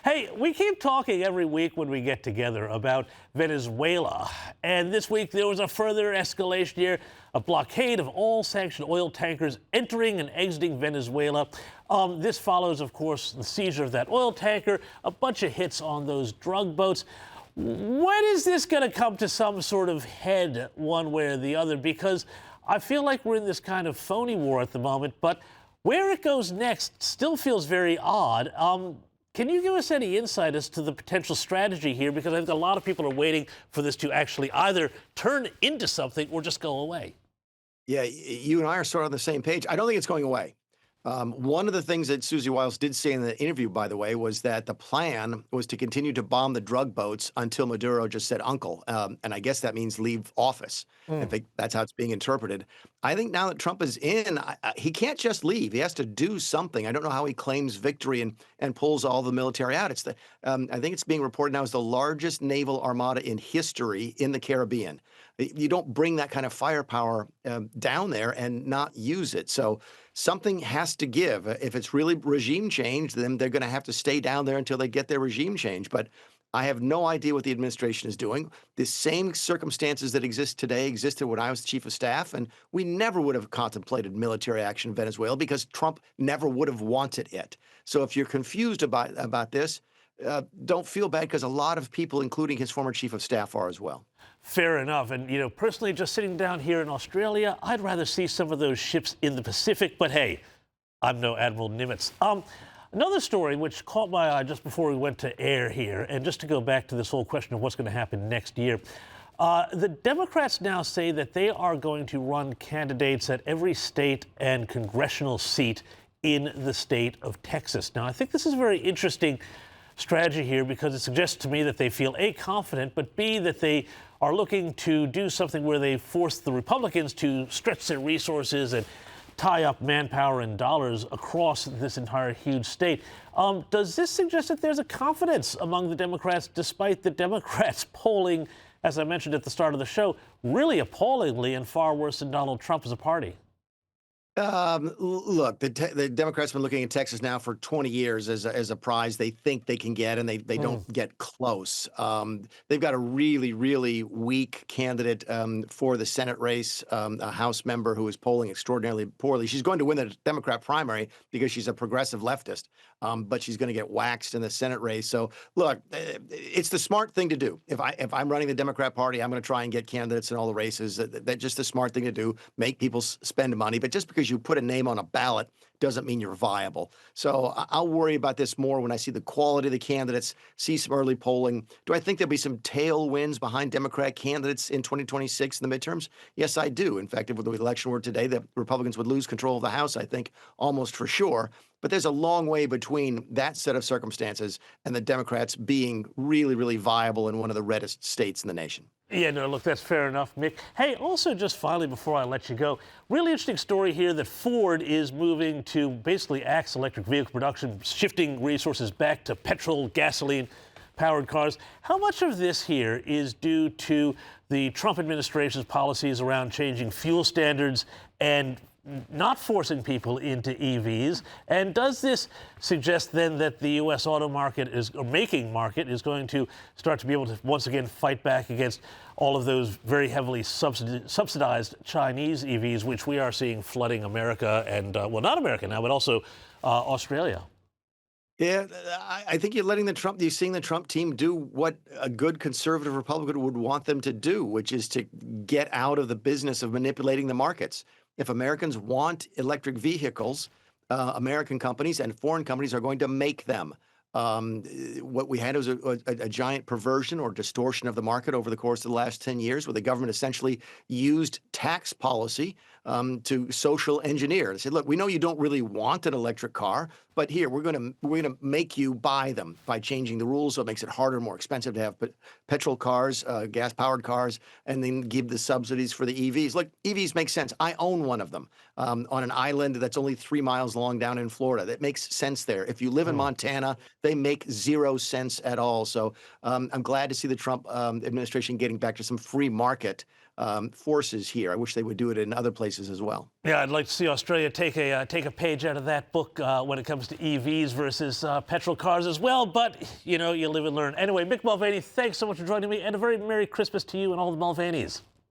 Hey, we keep talking every week when we get together about Venezuela. And this week there was a further escalation here, a blockade of all sanctioned oil tankers entering and exiting Venezuela. This follows, of course, the seizure of that oil tanker, a bunch of hits on those drug boats. When is this going to come to some sort of head one way or the other? Because I feel like we're in this kind of phony war at the moment, but where it goes next still feels very odd. Can you give us any insight as to the potential strategy here? Because I think a lot of people are waiting for this to actually either turn into something or just go away. Yeah, you and I are sort of on the same page. I don't think it's going away. One of the things that Susie Wiles did say in the interview, by the way, was that the plan was to continue to bomb the drug boats until Maduro just said uncle. And I guess that means leave office. I think that's how it's being interpreted. I think now that Trump is in, he can't just leave. He has to do something. I don't know how he claims victory and pulls all the military out. I think it's being reported now as the largest naval armada in history in the Caribbean. You don't bring that kind of firepower down there and not use it. So something has to give. If it's really regime change, then they're going to have to stay down there until they get their regime change. But I have no idea what the administration is doing. The same circumstances that exist today existed when I was the chief of staff, and we never would have contemplated military action in Venezuela because Trump never would have wanted it. So if you're confused about this, don't feel bad because a lot of people, including his former chief of staff, are as well. Fair enough. And, personally, just sitting down here in Australia, I'd rather see some of those ships in the Pacific. But hey, I'm no Admiral Nimitz. Another story which caught my eye just before we went to air here, and just to go back to this whole question of what's going to happen next year, the Democrats now say that they are going to run candidates at every state and congressional seat in the state of Texas. Now, I think this is a very interesting strategy here because it suggests to me that they feel A, confident, but B, that they are looking to do something where they force the Republicans to stretch their resources and tie up manpower and dollars across this entire huge state. Does this suggest that there's a confidence among the Democrats, despite the Democrats polling, as I mentioned at the start of the show, really appallingly and far worse than Donald Trump as a party? Look, the Democrats have been looking at Texas now for 20 years as a prize they think they can get, and they don't get close. They've got a really, really weak candidate for the Senate race, a House member who is polling extraordinarily poorly. She's going to win the Democrat primary because she's a progressive leftist, but she's going to get waxed in the Senate race. So, look, it's the smart thing to do. If I'm running the Democrat Party, I'm going to try and get candidates in all the races. That's just the smart thing to do, make people spend money. But just because you put a name on a ballot doesn't mean you're viable. So I'll worry about this more when I see the quality of the candidates, see some early polling. Do I think there'll be some tailwinds behind Democrat candidates in 2026 in the midterms? Yes, I do. In fact, if the election were today, the Republicans would lose control of the House, I think, almost for sure. But there's a long way between that set of circumstances and the Democrats being really, really viable in one of the reddest states in the nation. Yeah, no, look, that's fair enough, Mick. Hey, also, just finally, before I let you go, really interesting story here that Ford is moving to basically axe electric vehicle production, shifting resources back to petrol, gasoline-powered cars. How much of this here is due to the Trump administration's policies around changing fuel standards and not forcing people into EVs? And does this suggest then that the U.S. auto market making market is going to start to be able to once again fight back against all of those very heavily subsidized Chinese EVs, which we are seeing flooding America and, well, not America now, but also Australia? Yeah, I think you're seeing the Trump team do what a good conservative Republican would want them to do, which is to get out of the business of manipulating the markets. If Americans want electric vehicles, American companies and foreign companies are going to make them. What we had was a giant perversion or distortion of the market over the course of the last 10 years, where the government essentially used tax policy to social engineer. They said, look, we know you don't really want an electric car, but here, we're gonna make you buy them by changing the rules so it makes it harder, more expensive to have petrol cars, gas-powered cars, and then give the subsidies for the EVs. Look, EVs make sense. I own one of them on an island that's only 3 miles long down in Florida. That makes sense there. If you live in Montana, they make 0 sense at all. So I'm glad to see the Trump administration getting back to some free market forces here. I wish they would do it in other places as well. Yeah, I'd like to see Australia take a page out of that book when it comes to EVs versus petrol cars as well. But, you know, you live and learn. Anyway, Mick Mulvaney, thanks so much for joining me, and a very Merry Christmas to you and all the Mulvaneys.